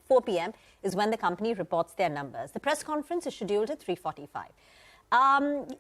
4 p.m. is when the company reports their numbers. The press conference is scheduled at 3:45.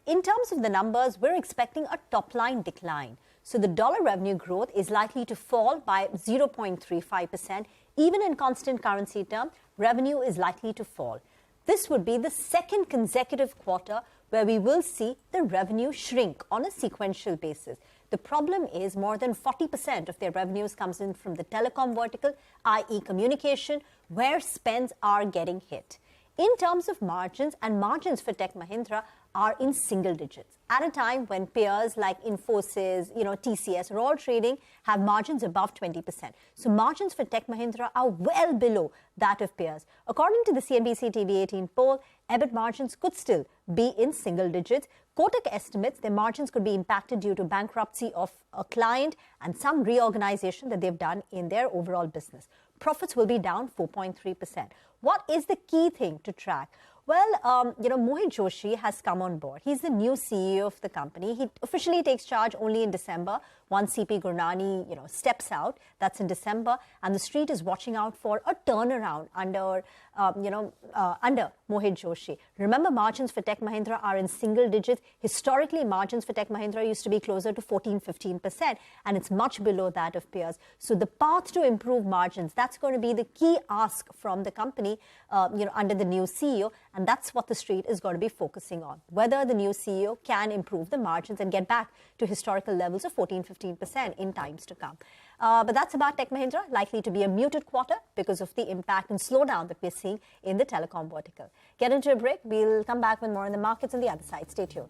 In terms of the numbers, we're expecting a top-line decline. So the dollar revenue growth is likely to fall by 0.35%. Even in constant currency terms, revenue is likely to fall. This would be the second consecutive quarter where we will see the revenue shrink on a sequential basis. The problem is more than 40% of their revenues comes in from the telecom vertical, i.e. communication, where spends are getting hit. In terms of margins, and margins for Tech Mahindra are in single digits at a time when peers like Infosys, TCS are all trading have margins above 20%. So margins for Tech Mahindra are well below that of peers. According to the CNBC-TV18 poll, EBIT margins could still be in single digits. Kotak estimates their margins could be impacted due to bankruptcy of a client and some reorganization that they've done in their overall business. Profits will be down 4.3%. What is the key thing to track? Well, Mohit Joshi has come on board. He's the new CEO of the company. He officially takes charge only in December once CP Gurnani, steps out. That's in December. And the street is watching out for a turnaround under Mohit Joshi. Remember, margins for Tech Mahindra are in single digits. Historically, margins for Tech Mahindra used to be closer to 14-15%, and it's much below that of peers. So the path to improve margins, that's going to be the key ask from the company, under the new CEO. And that's what the street is going to be focusing on, whether the new CEO can improve the margins and get back to historical levels of 14-15% in times to come. But that's about Tech Mahindra, likely to be a muted quarter because of the impact and slowdown that we're seeing in the telecom vertical. Get into a break. We'll come back with more on the markets on the other side. Stay tuned.